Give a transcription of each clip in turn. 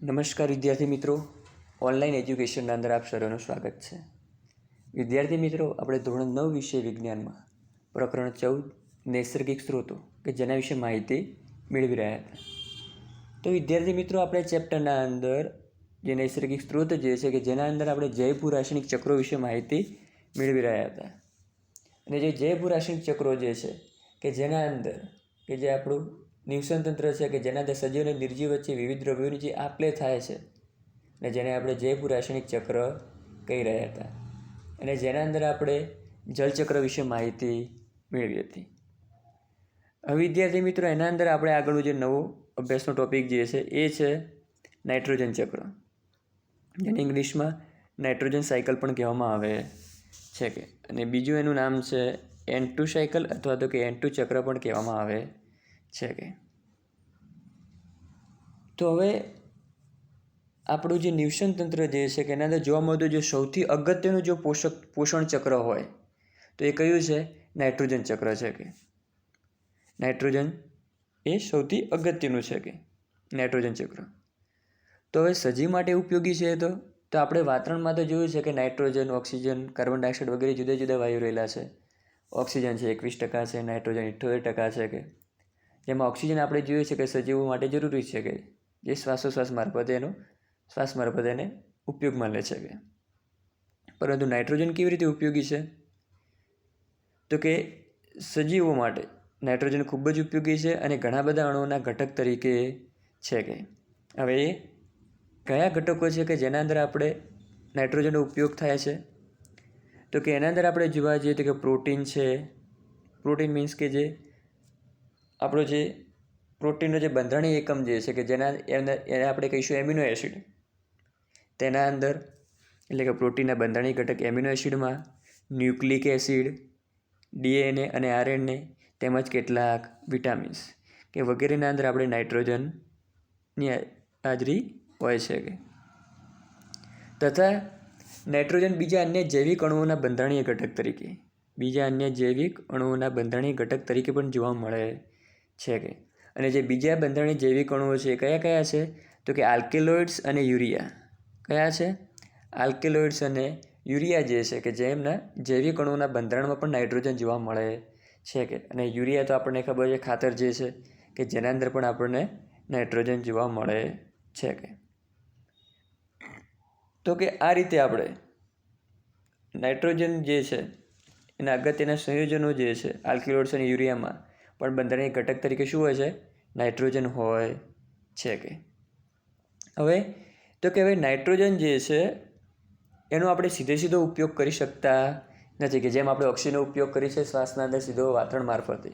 નમસ્કાર વિદ્યાર્થી મિત્રો, ઓનલાઈન એજ્યુકેશનના અંદર આપ સર્વેનું સ્વાગત છે. વિદ્યાર્થી મિત્રો, આપણે ધોરણ 9 વિષય વિજ્ઞાનમાં પ્રકરણ 14 નૈસર્ગિક સ્ત્રોતો કે જેના વિશે માહિતી મેળવી રહ્યા હતા. તો વિદ્યાર્થી મિત્રો, આપણે ચેપ્ટરના અંદર જે નૈસર્ગિક સ્ત્રોત જે છે કે જેના અંદર આપણે જૈવ રાસાયણિક ચક્રો વિશે માહિતી મેળવી રહ્યા હતા. અને જે જૈવ રાસાયણિક ચક્રો જે છે કે જેના અંદર કે જે આપણું નિવસન તંત્ર છે કે જેના અંદર સજીવ અને નિર્જીવ વચ્ચે વિવિધ દ્રવ્યોની જે આપ-લે થાય છે અને જેને આપણે જૈવ રાસાયણિક ચક્ર કહી રહ્યા હતા. અને જેના અંદર આપણે જલચક્ર વિશે માહિતી મેળવી હતી. હવે વિદ્યાર્થી મિત્રો, એના અંદર આપણે આગળનું જે નવો અભ્યાસનો ટોપિક જે છે એ છે નાઇટ્રોજન ચક્ર, જેને ઇંગ્લિશમાં નાઇટ્રોજન સાયકલ પણ કહેવામાં આવે છે કે અને બીજું એનું નામ છે N2 સાયકલ અથવા તો કે N2 ચક્ર પણ કહેવામાં આવે છે કે. તો હવે આપણું જે નિવસન તંત્ર જે છે કે એના અંદર જોવા મળતું જે સૌથી અગત્યનું જો પોષણ ચક્ર હોય તો એ કયું છે? નાઇટ્રોજન ચક્ર છે કે નાઇટ્રોજન એ સૌથી અગત્યનું છે કે નાઇટ્રોજન ચક્ર. તો હવે સજીવ માટે ઉપયોગી છે તો આપણે વાતાવરણમાં તો જોયું છે કે નાઇટ્રોજન, ઓક્સિજન, કાર્બન ડાયોક્સાઇડ વગેરે જુદા જુદા વાયુ રહેલા છે. ઓક્સિજન છે 21% છે, નાઇટ્રોજન 78% છે કે જેમાં ઓક્સિજન આપણે જોઈએ છે કે સજીવો માટે જરૂરી છે કે જે શ્વાસોશ્વાસ મારફતે એને ઉપયોગમાં લે છે કે. પરંતુ નાઇટ્રોજન કેવી રીતે ઉપયોગી છે? તો કે સજીવો માટે નાઇટ્રોજન ખૂબ જ ઉપયોગી છે અને ઘણા બધા અણુઓના ઘટક તરીકે છે કે. હવે એ કયા ઘટકો છે કે જેના અંદર આપણે નાઇટ્રોજનનો ઉપયોગ થાય છે? તો કે એના અંદર આપણે જોવા જઈએ તો કે પ્રોટીન છે. પ્રોટીન મીન્સ કે જે આપણો જે પ્રોટીનનો જે બંધારણીય એકમ જે છે કે એને આપણે કહીશું એમિનો એસિડ. તેના અંદર એટલે કે પ્રોટીનના બંધારણીય ઘટક એમિનો એસિડમાં ન્યુક્લિક એસિડ, DNA અને RNA તેમજ કેટલાક વિટામિન્સ કે વગેરેના અંદર આપણે નાઇટ્રોજનની હાજરી હોય છે કે. તથા નાઇટ્રોજન બીજા અન્ય જૈવિક અણુઓના બંધારણીય ઘટક તરીકે પણ જોવા મળે છે કે. અને જે બીજા બંધારણીય જૈવિક અણુઓ છે એ કયા કયા છે? તો કે આલ્કેલોઇડ્સ અને યુરિયા. કયા છે? આલ્કેલોઇડ્સ અને યુરિયા જે છે કે જેમના જૈવિક અણુઓના બંધારણમાં પણ નાઇટ્રોજન જોવા મળે છે કે. અને યુરિયા તો આપણને ખબર છે ખાતર જે છે કે જેના અંદર પણ આપણને નાઇટ્રોજન જોવા મળે છે કે. તો કે આ રીતે આપણે નાઇટ્રોજન જે છે એના અગત્યના સંયોજનો જે છે આલ્કેલોઇડ્સ અને યુરિયામાં પણ બંધારણીય ઘટક તરીકે શું હોય છે? નાઇટ્રોજન હોય છે કે. હવે નાઇટ્રોજન જે છે એનો આપણે સીધો ઉપયોગ કરી શકતા નથી કે જેમ આપણે ઓક્સિજનનો ઉપયોગ કરીએ છીએ શ્વાસના અંદર સીધો વાતાવરણ મારફતે,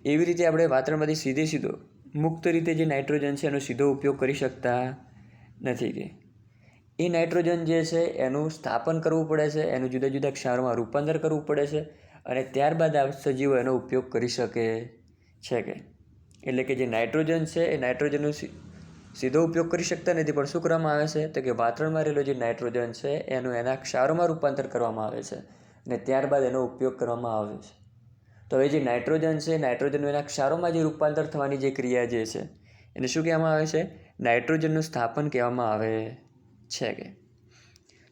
એવી રીતે આપણે વાતાવરણમાંથી સીધો મુક્ત રીતે જે નાઇટ્રોજન છે એનો સીધો ઉપયોગ કરી શકતા નથી કે. એ નાઇટ્રોજન જે છે એનું સ્થાપન કરવું પડે છે, એનું જુદા જુદા ક્ષારોમાં રૂપાંતર કરવું પડે છે અને ત્યારબાદ આ સજીવો એનો ઉપયોગ કરી શકે છે કે. એટલે કે જે નાઇટ્રોજન છે એ નાઇટ્રોજનનો સીધો ઉપયોગ કરી શકતા નથી, પણ શું કરવામાં આવે છે તો કે વાતાવરણમાં રહેલો જે નાઇટ્રોજન છે એનું એના ક્ષારોમાં રૂપાંતર કરવામાં આવે છે અને ત્યારબાદ એનો ઉપયોગ કરવામાં આવે છે. તો હવે જે નાઇટ્રોજન છે નાઇટ્રોજનનું એના ક્ષારોમાં જે રૂપાંતર થવાની જે ક્રિયા જે છે એને શું કહેવામાં આવે છે? નાઇટ્રોજનનું સ્થાપન કહેવામાં આવે છે કે.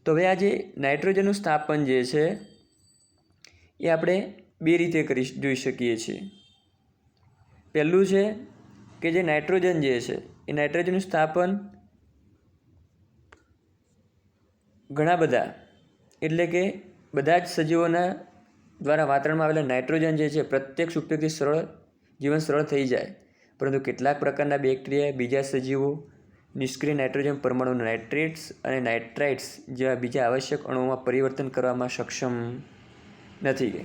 તો હવે આ જે નાઇટ્રોજનનું સ્થાપન જે છે એ આપણે બે રીતે જોઈ શકીએ છીએ. પહેલું છે કે જે નાઇટ્રોજન જે છે એ નાઇટ્રોજનનું સ્થાપન ઘણા બધા એટલે કે બધા જ સજીવોના દ્વારા વાતાવરણમાં આવેલા નાઇટ્રોજન જે છે પ્રત્યક્ષ ઉપયોગથી જીવન સરળ થઈ જાય, પરંતુ કેટલાક પ્રકારના બેક્ટેરિયા, બીજા સજીવો નિષ્ક્રિય નાઇટ્રોજન પરમાણુ નાઇટ્રેટ્સ અને નાઇટ્રાઇટ્સ જેવા બીજા આવશ્યક અણુઓમાં પરિવર્તન કરવામાં સક્ષમ નથી કે.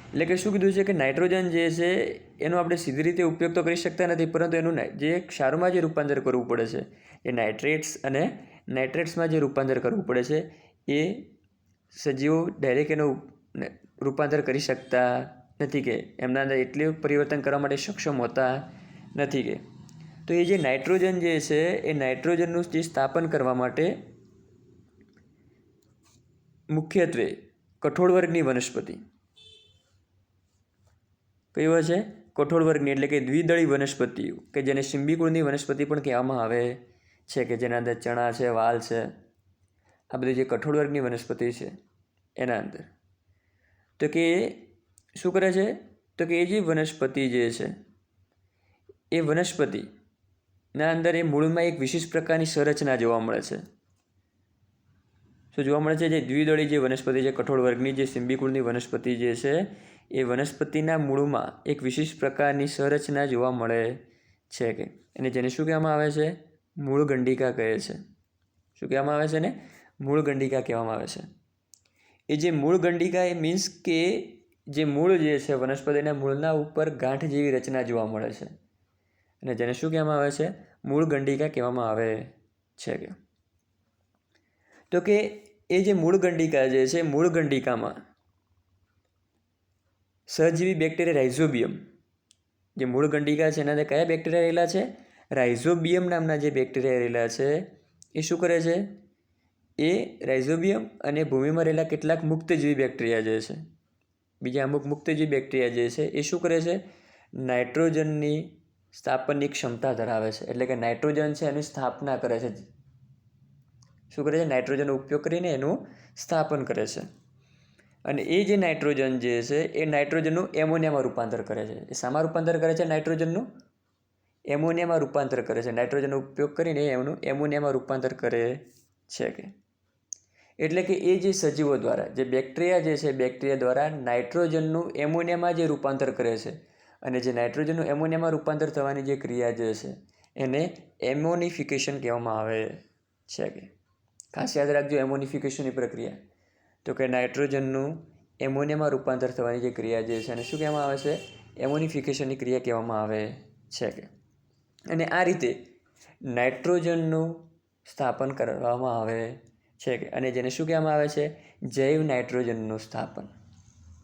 એટલે કે શું કીધું છે કે નાઇટ્રોજન જે છે એનો આપણે સીધી રીતે ઉપયોગ તો કરી શકતા નથી, પરંતુ એનું જે ક્ષારોમાં જે રૂપાંતર કરવું પડે છે એ નાઇટ્રેટ્સ અને નાઇટ્રેટ્સમાં જે રૂપાંતર કરવું પડે છે એ સજીવો ડાયરેક્ટ એનું રૂપાંતર કરી શકતા નથી કે એમના અંદર એટલું પરિવર્તન કરવા માટે સક્ષમ હોતા નથી કે. તો એ જે નાઇટ્રોજન જે છે એ નાઇટ્રોજનનું જે સ્થાપન કરવા માટે મુખ્યત્વે કઠોળ વર્ગની વનસ્પતિ કઈ હોય છે? કઠોળ વર્ગની એટલે કે દ્વિદળી વનસ્પતિઓ કે જેને સિમ્બિકુળની વનસ્પતિ પણ કહેવામાં આવે છે કે જેના અંદર ચણા છે, વાલ છે, આ બધી જે કઠોળ વર્ગની વનસ્પતિ છે એના અંદર. તો કે શું કરે છે? તો કે એ જે વનસ્પતિ જે છે એ વનસ્પતિના અંદર એ મૂળમાં એક વિશિષ્ટ પ્રકારની સંરચના જોવા મળે છે. શું જોવા મળે છે? જે દ્વિદળી જે વનસ્પતિ છે, કઠોળ વર્ગની જે સિમ્બિકુળની વનસ્પતિ જે છે એ વનસ્પતિના મૂળમાં એક વિશિષ્ટ પ્રકારની સંરચના જોવા મળે છે કે અને જેને શું કહેવામાં આવે છે? મૂળ ગંડિકા કહે છે. શું કહેવામાં આવે છે ને? મૂળ ગંડિકા કહેવામાં આવે છે. એ જે મૂળ ગંડિકા એ મીન્સ કે જે મૂળ જે છે વનસ્પતિના મૂળના ઉપર ગાંઠ જેવી રચના જોવા મળે છે અને જેને શું કહેવામાં આવે છે? મૂળ ગંડિકા કહેવામાં આવે છે કે. તો કે એ જે મૂળ ગંડિકા જે છે, મૂળ ગંડિકામાં સહજીવી બેક્ટેરિયા રાઇઝોબિયમ, જે મૂળ ગંડિકા છે એના અંદર કયા બેક્ટેરિયા રહેલા છે? રાઇઝોબિયમ નામના જે બેક્ટેરિયા રહેલા છે એ શું કરે છે? એ રાઇઝોબિયમ અને ભૂમિમાં રહેલા કેટલાક મુક્તજીવી બેક્ટેરિયા જે છે, બીજા અમુક મુક્તજીવી બેક્ટેરિયા જે છે એ શું કરે છે? નાઇટ્રોજનની સ્થાપનની ક્ષમતા ધરાવે છે. એટલે કે નાઇટ્રોજન છે એની સ્થાપના કરે છે. શું કરે છે? નાઇટ્રોજનનો ઉપયોગ કરીને એનું સ્થાપન કરે છે. અને એ જે નાઇટ્રોજન જે છે એ નાઇટ્રોજનનું એમોનિયામાં રૂપાંતર કરે છે. એ શામાં રૂપાંતર કરે છે? નાઇટ્રોજનનું એમોનિયામાં રૂપાંતર કરે છે. નાઇટ્રોજનનો ઉપયોગ કરીને એમનું એમોનિયામાં રૂપાંતર કરે છે કે. એટલે કે એ જે સજીવો દ્વારા, જે બેક્ટેરિયા જે છે, બેક્ટેરિયા દ્વારા નાઇટ્રોજનનું એમોનિયામાં જે રૂપાંતર કરે છે અને જે નાઇટ્રોજનનું એમોનિયામાં રૂપાંતર થવાની જે ક્રિયા જે છે એને એમોનિફિકેશન કહેવામાં આવે છે કે. ખાસ યાદ રાખજો એમોનિફિકેશનની પ્રક્રિયા. તો કે નાઇટ્રોજનનું એમોનિયામાં રૂપાંતર થવાની જે ક્રિયા જે છે એને શું કહેવામાં આવે છે? એમોનિફિકેશનની ક્રિયા કહેવામાં આવે છે કે. અને આ રીતે નાઇટ્રોજનનું સ્થાપન કરવામાં આવે છે કે અને જેને શું કહેવામાં આવે છે? જૈવ નાઇટ્રોજનનું સ્થાપન.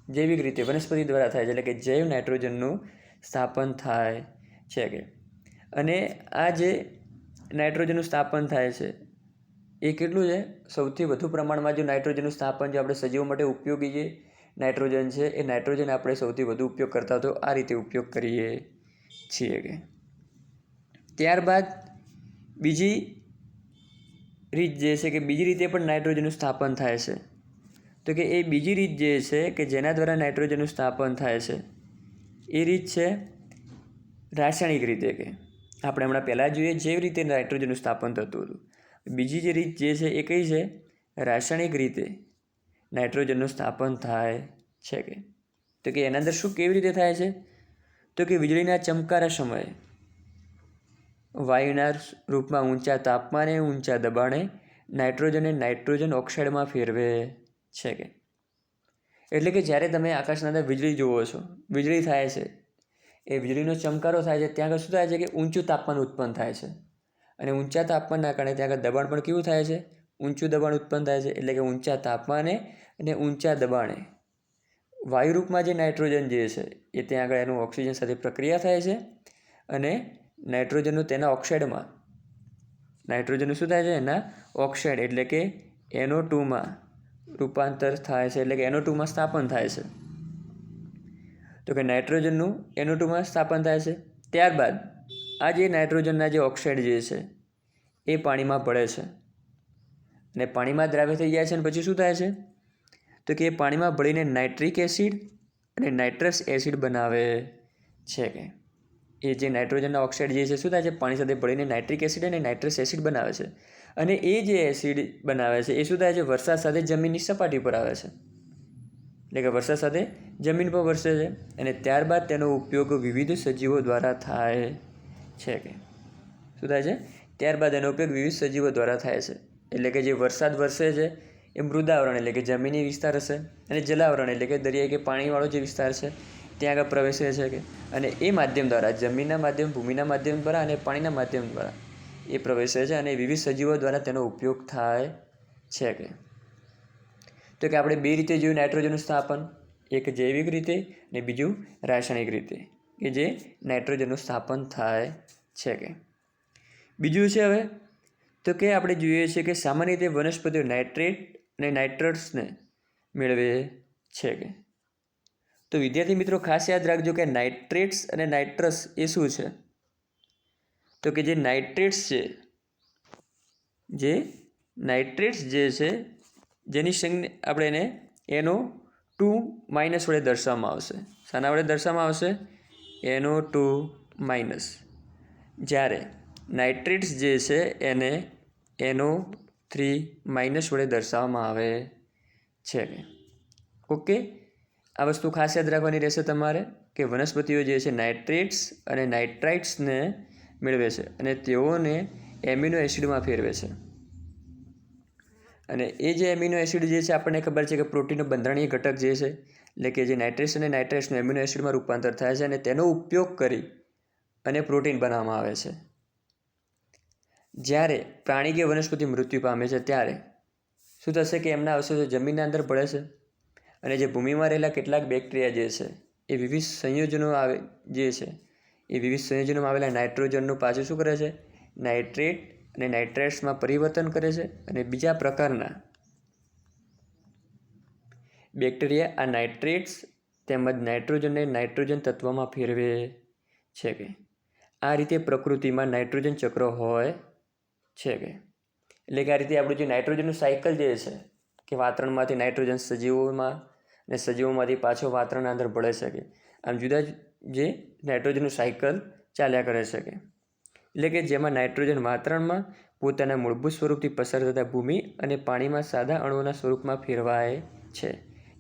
જૈવિક રીતે વનસ્પતિ દ્વારા થાય છે, એટલે કે જૈવ નાઇટ્રોજનનું સ્થાપન થાય છે કે. અને આ જે નાઇટ્રોજનનું સ્થાપન થાય છે એ કેટલું છે? સૌથી વધુ પ્રમાણમાં જો નાઇટ્રોજનનું સ્થાપન જો આપણે સજીવો માટે ઉપયોગી જે નાઇટ્રોજન છે એ નાઇટ્રોજન આપણે સૌથી વધુ ઉપયોગ કરતા તો આ રીતે ઉપયોગ કરીએ છીએ કે. ત્યારબાદ બીજી રીત જે છે કે બીજી રીતે પણ નાઇટ્રોજનનું સ્થાપન થાય છે. તો કે એ બીજી રીત જે છે કે જેના દ્વારા નાઇટ્રોજનનું સ્થાપન થાય છે એ રીત છે રાસાયણિક રીતે કે. આપણે હમણાં પહેલાં જોઈએ જેવી રીતે નાઇટ્રોજનનું સ્થાપન થતું હતું. બીજી જે રીત જે છે એ કઈ છે? રાસાયણિક રીતે નાઇટ્રોજનનું સ્થાપન થાય છે કે. તો કે એના અંદર શું કેવી રીતે થાય છે? તો કે વીજળીના ચમકારા સમયે વાયુના રૂપમાં ઊંચા તાપમાને, ઊંચા દબાણે નાઇટ્રોજનને નાઇટ્રોજન ઓક્સાઇડમાં ફેરવે છે કે. એટલે કે જ્યારે તમે આકાશના અંદર વીજળી જુઓ છો, વીજળી થાય છે, એ વીજળીનો ચમકારો થાય છે, ત્યાં આગળ શું થાય છે કે ઊંચું તાપમાન ઉત્પન્ન થાય છે અને ઊંચા તાપમાનના કારણે ત્યાં આગળ દબાણ પણ કેવું થાય છે? ઊંચું દબાણ ઉત્પન્ન થાય છે. એટલે કે ઊંચા તાપમાને અને ઊંચા દબાણે વાયુરૂપમાં જે નાઇટ્રોજન જે છે એ ત્યાં આગળ એનું ઓક્સિજન સાથે પ્રક્રિયા થાય છે અને નાઇટ્રોજનનું તેના ઓક્સાઇડમાં નાઇટ્રોજનનું શું થાય છે? એના ઓક્સાઇડ એટલે કે NO2માં રૂપાંતર થાય છે. એટલે કે NO2માં સ્થાપન થાય છે. તો કે નાઇટ્રોજનનું NO2માં સ્થાપન થાય છે. ત્યારબાદ આ જે નાઇટ્રોજનના જે ઓક્સાઇડ જે છે એ પાણીમાં ભળે છે અને પાણીમાં દ્રાવ્ય થઈ જાય છે અને પછી શું થાય છે? તો કે એ પાણીમાં ભળીને નાઇટ્રિક એસિડ અને નાઇટ્રસ એસિડ બનાવે છે કે. એ જે નાઇટ્રોજનના ઓક્સાઇડ જે છે શું થાય છે? પાણી સાથે ભળીને નાઇટ્રિક એસિડ અને નાઇટ્રસ એસિડ બનાવે છે અને એ જે એસિડ બનાવે છે એ શું થાય છે? વરસાદ સાથે જમીનની સપાટી પર આવે છે. એટલે કે વરસાદ સાથે જમીન પર વરસે છે અને ત્યારબાદ તેનો ઉપયોગ વિવિધ સજીવો દ્વારા થાય છે કે. શું થાય છે? ત્યારબાદ એનો ઉપયોગ વિવિધ સજીવો દ્વારા થાય છે. એટલે કે જે વરસાદ વરસે છે એ મૃદાવરણ એટલે કે જમીની વિસ્તાર હશે અને જલાવરણ એટલે કે દરિયાઈ કે પાણીવાળો જે વિસ્તાર છે ત્યાં આગળ પ્રવેશે છે કે અને એ માધ્યમ દ્વારા જમીનના માધ્યમ, ભૂમિના માધ્યમ દ્વારા અને પાણીના માધ્યમ દ્વારા એ પ્રવેશે છે અને વિવિધ સજીવો દ્વારા તેનો ઉપયોગ થાય છે કે. તો કે આપણે બે રીતે જોયું નાઇટ્રોજનનું સ્થાપન, એક જૈવિક રીતે અને બીજું રાસાયણિક રીતે કે જે નાઇટ્રોજનનું સ્થાપન થાય છે કે. બીજું છે હવે તો કે આપણે જોઈએ છીએ કે સામાન્ય રીતે વનસ્પતિઓ નાઇટ્રેટ અને નાઇટ્રટ્સને મેળવે છે કે. તો વિદ્યાર્થી મિત્રો ખાસ યાદ રાખજો કે નાઇટ્રેટ્સ અને નાઇટ્રસ એ શું છે? તો કે જે નાઇટ્રેટ્સ છે જે નાઇટ્રેટ્સ જે છે જેની સંજ્ઞા આપણે એને NO2- વડે દર્શાવવામાં આવશે. શાના વડે દર્શાવવામાં આવશે? NO2-. જ્યારે નાઇટ્રેટ્સ જે છે એને NO3- વડે દર્શાવવામાં આવે છે. ઓકે, આ વસ્તુ ખાસ યાદ રાખવાની રહેશે તમારે કે વનસ્પતિઓ જે છે નાઇટ્રેટ્સ અને નાઇટ્રાઇટ્સને મેળવે છે અને તેઓને એમિનો એસિડમાં ફેરવે છે. અને એ જે એમિનો એસિડ જે છે આપણને ખબર છે કે પ્રોટીનનો બંધારણીય ઘટક જે છે, એટલે કે જે નાઇટ્રેટ્સ અને નાઇટ્રાઇટ્સનું એમિનો એસિડમાં રૂપાંતર થાય છે અને તેનો ઉપયોગ કરી અને પ્રોટીન બનાવવામાં આવે છે. જ્યારે પ્રાણી કે વનસ્પતિ મૃત્યુ પામે છે ત્યારે શું થશે કે એમના અવશેષો જમીનના અંદર ભળે છે અને જે ભૂમિમાં રહેલા કેટલાક બેક્ટેરિયા જે છે એ વિવિધ સંયોજનો આવે જે છે એ વિવિધ સંયોજનોમાં આવેલા નાઇટ્રોજનનું પાછું શું કરે છે? નાઇટ્રેટ અને નાઇટ્રાઇટ્સમાં પરિવર્તન કરે છે અને બીજા પ્રકારના બેક્ટેરિયા આ નાઇટ્રેટ્સ તેમજ નાઇટ્રોજનને નાઇટ્રોજન તત્વમાં ફેરવે છે. કે આ રીતે પ્રકૃતિમાં નાઇટ્રોજન ચક્ર હોય છે. કે એટલે કે આ રીતે આપણું જે નાઇટ્રોજનનું સાયકલ જે છે કે વાતાવરણમાંથી નાઇટ્રોજન સજીવોમાં અને સજીવોમાંથી પાછો વાતાવરણના અંદર ભળે છે. કે આમ જુદા જે નાઇટ્રોજનનું સાયકલ ચાલ્યા કરે છે. કે એટલે કે જેમાં નાઇટ્રોજન વાતાવરણમાં પોતાના મૂળભૂત સ્વરૂપથી પસાર થતા ભૂમિ અને પાણીમાં સાદા અણુઓના સ્વરૂપમાં ફેરવાય છે.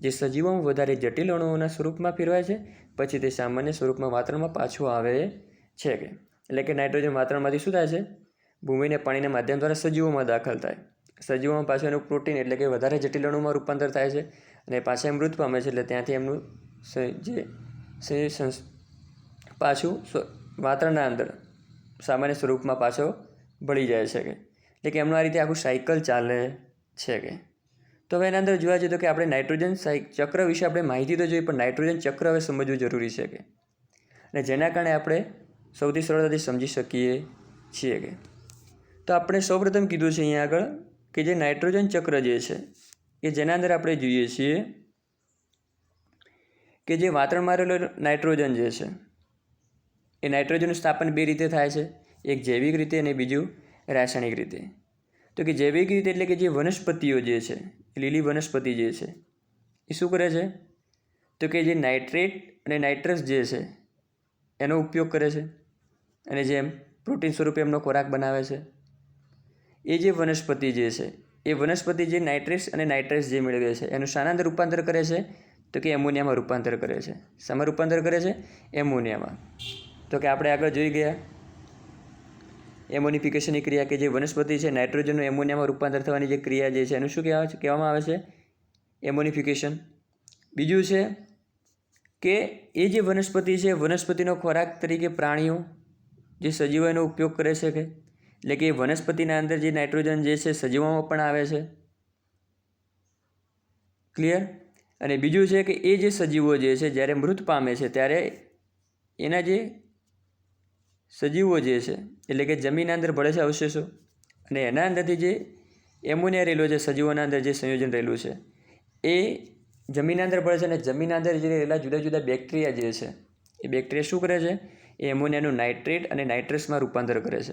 જે સજીવોમાં વધારે જટિલ અણુઓના સ્વરૂપમાં ફેરવાય છે પછી તે સામાન્ય સ્વરૂપમાં વાતાવરણમાં પાછું આવે છે. કે એટલે કે નાઇટ્રોજન વાતાવરણમાંથી શું થાય છે? ભૂમિ અને પાણીના માધ્યમ દ્વારા સજીવોમાં દાખલ થાય. સજીવોમાં પાછું એનું પ્રોટીન એટલે કે વધારે જટિલ અણુમાં રૂપાંતર થાય છે અને પાછા મૃત પામે છે. એટલે ત્યાંથી એમનું જે પાછું વાતાવરણના અંદર સામાન્ય સ્વરૂપમાં પાછો ભળી જાય છે. કે એટલે કે એમનું આ રીતે આખું સાયકલ ચાલે છે. કે તો હવે એના અંદર જોવા જઈએ તો કે આપણે નાઇટ્રોજન ચક્ર વિશે આપણે માહિતી તો જોઈએ, પણ નાઇટ્રોજન ચક્ર હવે સમજવું જરૂરી છે. કે અને જેના કારણે આપણે સૌથી સરળતાથી સમજી શકીએ છીએ. કે તો આપણે સૌપ્રથમ કીધું છે અહીંયા આગળ કે જે નાઇટ્રોજન ચક્ર જે છે કે જેના અંદર આપણે જોઈએ છીએ કે જે વાતાવરણમાં રહેલો નાઇટ્રોજન જે છે એ નાઇટ્રોજનનું સ્થાપન બે રીતે થાય છે. એક જૈવિક રીતે અને બીજું રાસાયણિક રીતે. તો કે જૈવિક રીતે એટલે કે જે વનસ્પતિઓ જે છે, લીલી વનસ્પતિ જે છે એ શું કરે છે? તો કે જે નાઇટ્રેટ અને નાઇટ્રસ જે છે એનો ઉપયોગ કરે છે અને જેમ પ્રોટીન સ્વરૂપે એમનો ખોરાક બનાવે છે. એ જે વનસ્પતિ જે છે એ વનસ્પતિ જે નાઇટ્રેટ્સ અને નાઇટ્રસ જે મેળવે છે એનું શાના અંદર રૂપાંતર કરે છે? તો કે એમોનિયામાં રૂપાંતર કરે છે. શામાં રૂપાંતર કરે છે? એમોનિયામાં. તો કે આપણે આગળ જોઈ ગયા એમોનિફિકેશનની ક્રિયા કે જે વનસ્પતિ છે નાઇટ્રોજનનું એમોનિયામાં રૂપાંતર થવાની જે ક્રિયા જે છે એનું શું કહેવામાં આવે છે? એમોનિફિકેશન. બીજું છે કે એ જે વનસ્પતિ છે વનસ્પતિનો ખોરાક તરીકે પ્રાણીઓ જે સજીવો એનો ઉપયોગ કરે છે. કે એટલે કે વનસ્પતિના અંદર જે નાઇટ્રોજન જે છે સજીવોમાં પણ આવે છે. ક્લિયર? અને બીજું છે કે એ જે સજીવો જે છે જ્યારે મૃત પામે છે ત્યારે એના જે સજીવો જે છે એટલે કે જમીનના અંદર ભળે છે અવશેષો અને એના અંદરથી જે એમોનિયા રહેલો છે સજીવોના અંદર જે સંયોજન રહેલું છે એ જમીનના અંદર ભળે છે અને જમીનના અંદર જે રહેલા જુદા જુદા બેક્ટેરિયા જે છે એ બેક્ટેરિયા શું કરે છે? એ એમોનિયાનું નાઇટ્રેટ અને નાઇટ્રસમાં રૂપાંતર કરે છે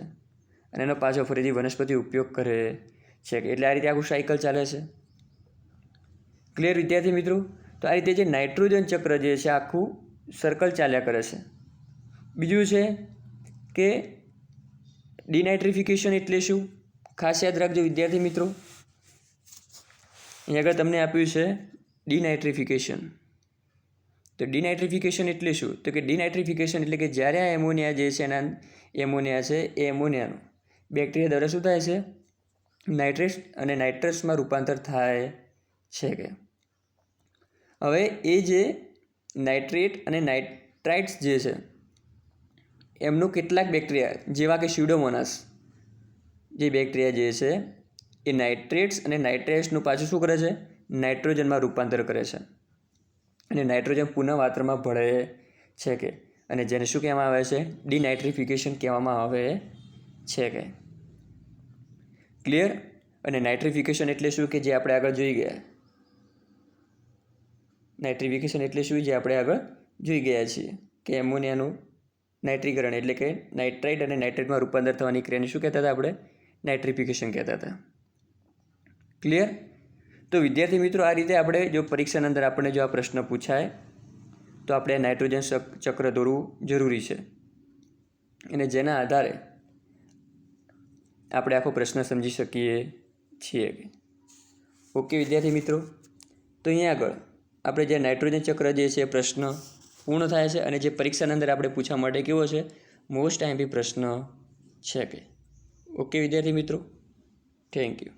અને એનો પાછો ફરીથી વનસ્પતિ ઉપયોગ કરે છે. એટલે આ રીતે આખું સાયકલ ચાલે છે. ક્લિયર વિદ્યાર્થી મિત્રો? તો આ રીતે જે નાઇટ્રોજન ચક્ર જે છે આખું સર્કલ ચાલ્યા કરે છે. બીજું છે કે ડિનાઇટ્રિફિકેશન એટલે શું? ખાસ યાદ રાખજો વિદ્યાર્થી મિત્રો. અહીં આગળ તમને આપ્યું છે ડિનાઇટ્રિફિકેશન. તો ડિનાઇટ્રિફિકેશન એટલે શું? તો કે ડિનાઇટ્રિફિકેશન એટલે કે જ્યારે આ એમોનિયા જે છે એના એમોનિયા છે એ એમોનિયાનું બેક્ટેરિયા દ્વારા શું થાય છે? નાઇટ્રેટ્સ અને નાઇટ્રસમાં રૂપાંતર થાય છે. કે હવે એ જે નાઇટ્રેટ અને નાઇટ્રાઇટ્સ જે છે એમનું કેટલાક બેક્ટેરિયા જેવા કે સ્યુડોમોનાસ જે બેક્ટેરિયા જે છે એ નાઇટ્રેટ્સ અને નાઇટ્રાઇટ્સનું પાછું શું કરે છે? નાઇટ્રોજનમાં રૂપાંતર કરે છે અને નાઇટ્રોજન પુનઃ વાતાવરણમાં ભળે છે. કે અને જેને શું કહેવામાં આવે છે? ડિનાઇટ્રિફિકેશન કહેવામાં આવે છે. કે ક્લિયર? અને નાઇટ્રિફિકેશન એટલે શું કે જે આપણે આગળ જોઈ ગયા. નાઇટ્રિફિકેશન એટલે શું? જે આપણે આગળ જોઈ ગયા છીએ કે એમોનિયાનું નાઇટ્રીકરણ એટલે કે નાઇટ્રાઇટ અને નાઇટ્રેટમાં રૂપાંતર થવાની ક્રિયાને શું કહેતા હતા આપણે? નાઇટ્રિફિકેશન કહેતા હતા. ક્લિયર? તો વિદ્યાર્થી મિત્રો, આ રીતે આપણે જો પરીક્ષાની અંદર આપણને જો આ પ્રશ્ન પૂછાય તો આપણે નાઇટ્રોજન ચક્ર દોરવું જરૂરી છે, અને જેના આધારે આપણે આખો પ્રશ્ન સમજી શકીએ છીએ. ઓકે વિદ્યાર્થી મિત્રો, તો અહીંયા આગળ આપણે જે નાઇટ્રોજન ચક્ર જે છે પ્રશ્ન પૂર્ણ થાય છે, અને જે પરીક્ષાની અંદર આપણે પૂછવા માટે કેવો છે, મોસ્ટ આઈએમપી પ્રશ્ન છે કે. ઓકે વિદ્યાર્થી મિત્રો, થેન્ક યુ.